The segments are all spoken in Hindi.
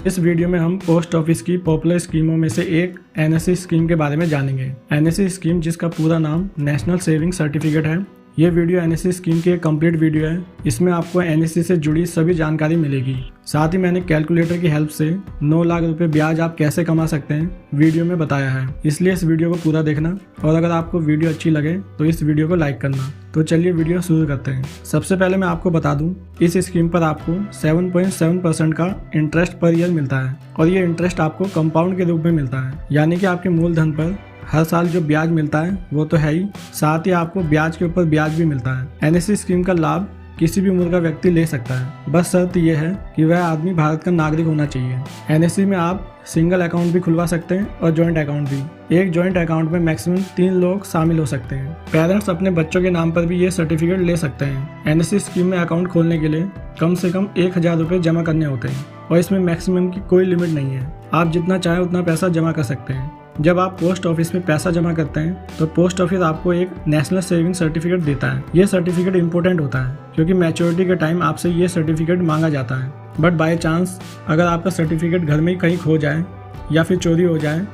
इस वीडियो में हम पोस्ट ऑफिस की पॉपुलर स्कीमों में से एक एनएससी स्कीम के बारे में जानेंगे। एनएससी स्कीम, जिसका पूरा नाम नेशनल सेविंग सर्टिफिकेट है। ये वीडियो एनएससी स्कीम की एक कंप्लीट वीडियो है। इसमें आपको एनएससी से जुड़ी सभी जानकारी मिलेगी। साथ ही मैंने कैलकुलेटर की हेल्प से 9 लाख रुपए ब्याज आप कैसे कमा सकते हैं वीडियो में बताया है। इसलिए इस वीडियो को पूरा देखना, और अगर आपको वीडियो अच्छी लगे तो इस वीडियो को लाइक करना। तो चलिए वीडियो शुरू करते हैं। सबसे पहले मैं आपको बता दूं, इस स्कीम पर आपको 7.7% का इंटरेस्ट पर ईयर मिलता है, और ये इंटरेस्ट आपको कंपाउंड के रूप में मिलता है, यानी कि आपके मूलधन पर हर साल जो ब्याज मिलता है वो तो है ही, साथ ही आपको ब्याज के ऊपर ब्याज भी मिलता है। एनएससी स्कीम का लाभ किसी भी उम्र का व्यक्ति ले सकता है, बस शर्त यह है कि वह आदमी भारत का नागरिक होना चाहिए। एनएससी में आप सिंगल अकाउंट भी खुलवा सकते हैं और जॉइंट अकाउंट भी। एक जॉइंट अकाउंट में मैक्सिमम 3 लोग शामिल हो सकते हैं। पेरेंट्स अपने बच्चों के नाम पर भी ये सर्टिफिकेट ले सकते हैं। एनएससी स्कीम में अकाउंट खोलने के लिए कम से कम 1000 रुपये जमा करने होते हैं, और इसमें मैक्सिमम की कोई लिमिट नहीं है। आप जितना चाहें उतना पैसा जमा कर सकते हैं। जब आप पोस्ट ऑफिस में पैसा जमा करते हैं तो पोस्ट ऑफिस आपको एक नेशनल सेविंग सर्टिफिकेट देता है। ये सर्टिफिकेट इंपॉर्टेंट होता है क्योंकि मैच्योरिटी के टाइम आपसे ये सर्टिफिकेट मांगा जाता है। बट बाय चांस अगर आपका सर्टिफिकेट घर में ही कहीं खो जाए या फिर चोरी हो जाए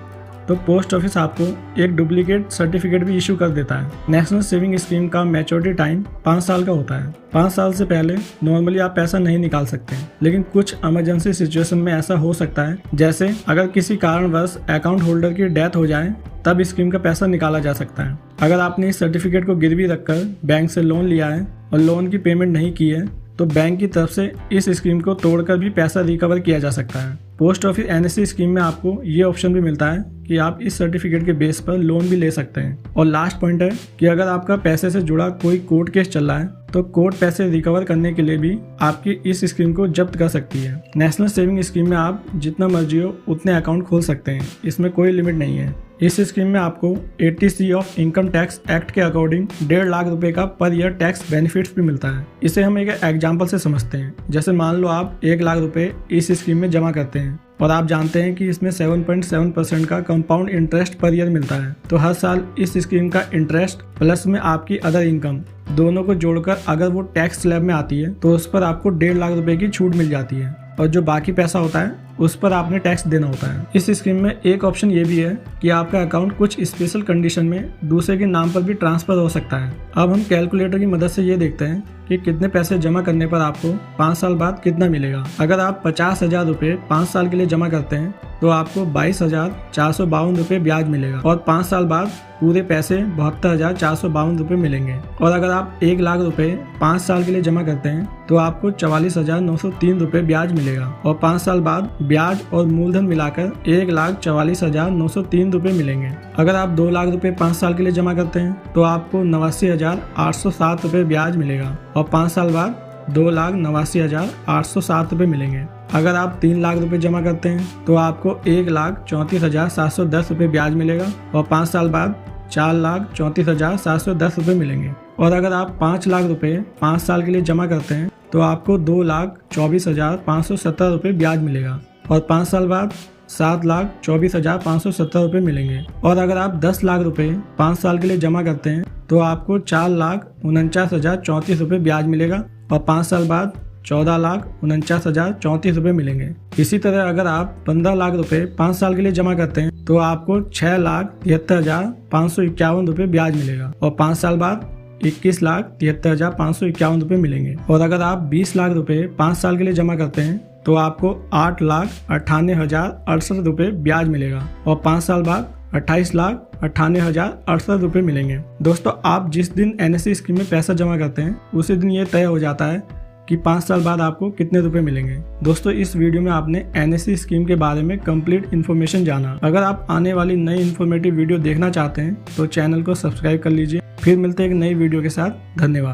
तो पोस्ट ऑफिस आपको एक डुप्लीकेट सर्टिफिकेट भी इशू कर देता है। नेशनल सेविंग स्कीम का मैच्योरिटी टाइम 5 साल का होता है। 5 साल से पहले नॉर्मली आप पैसा नहीं निकाल सकते, लेकिन कुछ इमरजेंसी सिचुएशन में ऐसा हो सकता है, जैसे अगर किसी कारणवश अकाउंट होल्डर की डेथ हो जाए तब स्कीम का पैसा निकाला जा सकता है। अगर आपने इस सर्टिफिकेट को गिरवी रखकर बैंक से लोन लिया है और लोन की पेमेंट नहीं की है तो बैंक की तरफ से इस स्कीम को तोड़कर भी पैसा रिकवर किया जा सकता है। पोस्ट ऑफिस एनएससी स्कीम में आपको ये ऑप्शन भी मिलता है कि आप इस सर्टिफिकेट के बेस पर लोन भी ले सकते हैं। और लास्ट पॉइंट है कि अगर आपका पैसे से जुड़ा कोई कोर्ट केस चल रहा है तो कोर्ट पैसे रिकवर करने के लिए भी आपकी इस स्कीम को जब्त कर सकती है। नेशनल सेविंग स्कीम में आप जितना मर्जी हो उतने अकाउंट खोल सकते हैं, इसमें कोई लिमिट नहीं है। इस स्कीम में आपको 80C of income tax act के अकॉर्डिंग 1.5 लाख रुपए का पर ईयर टैक्स बेनिफिट्स भी मिलता है। इसे हम एक एग्जांपल से समझते हैं। जैसे मान लो आप 1 लाख रुपए इस स्कीम में जमा करते हैं और आप जानते हैं कि इसमें 7.7% का कंपाउंड इंटरेस्ट पर ईयर मिलता है। तो हर साल इस स्कीम का इंटरेस्ट प्लस में आपकी अदर इनकम दोनों को जोड़कर अगर वो टैक्स स्लैब में आती है तो उस पर आपको 1.5 लाख रुपए की छूट मिल जाती है, और जो बाकी पैसा होता है उस पर आपने टैक्स देना होता है। इस स्कीम में एक ऑप्शन ये भी है कि आपका अकाउंट कुछ स्पेशल कंडीशन में दूसरे के नाम पर भी ट्रांसफर हो सकता है। अब हम कैलकुलेटर की मदद से ये देखते हैं कि कितने पैसे जमा करने पर आपको 5 साल बाद कितना मिलेगा। अगर आप 50,000 रुपये 5 साल के लिए जमा करते हैं तो आपको 22,452 रुपये ब्याज मिलेगा, और 5 साल बाद पूरे पैसे 72,452 रुपये मिलेंगे। और अगर आप 1 लाख रुपए 5 साल के लिए जमा करते हैं तो आपको 44,903 रुपये ब्याज मिलेगा, और 5 साल बाद ब्याज और मूलधन मिलाकर 1,44,903 रुपये मिलेंगे। अगर आप 2 लाख रुपए 5 साल के लिए जमा करते हैं तो आपको 89,807 रुपये ब्याज मिलेगा, और 5 साल बाद 2,89,807 रुपये मिलेंगे। अगर आप 3 लाख रुपए जमा करते हैं तो आपको 1,34,710 रुपये ब्याज मिलेगा, और 5 साल बाद 4,34,710 रुपये मिलेंगे। और अगर आप 5 लाख रुपए 5 साल के लिए जमा करते हैं तो आपको 2,24,570 रुपये ब्याज मिलेगा, और 5 साल बाद 7,24,570 रुपये मिलेंगे। और अगर आप 10 लाख रुपए 5 साल के लिए जमा करते हैं तो आपको 4,49,034 रुपये ब्याज मिलेगा, और 5 साल बाद 14,49,034 रुपये मिलेंगे। इसी तरह अगर आप 15 लाख रुपए 5 साल के लिए जमा करते हैं तो आपको 6,73,551 रुपये ब्याज मिलेगा, और 5 साल बाद 21,73,551 रुपये मिलेंगे। और अगर आप 20 लाख रुपए 5 साल के लिए जमा करते हैं तो आपको 8,98,068 रुपये ब्याज मिलेगा, और 5 साल बाद 28,98,068 रुपये मिलेंगे। दोस्तों, आप जिस दिन एनएससी स्कीम में पैसा जमा करते हैं उसी दिन ये तय हो जाता है कि 5 साल बाद आपको कितने रुपए मिलेंगे। दोस्तों, इस वीडियो में आपने एनएससी स्कीम के बारे में कंप्लीट इन्फॉर्मेशन जाना। अगर आप आने वाली नई इन्फॉर्मेटिव वीडियो देखना चाहते हैं तो चैनल को सब्सक्राइब कर लीजिए। फिर मिलते हैं एक नई वीडियो के साथ। धन्यवाद।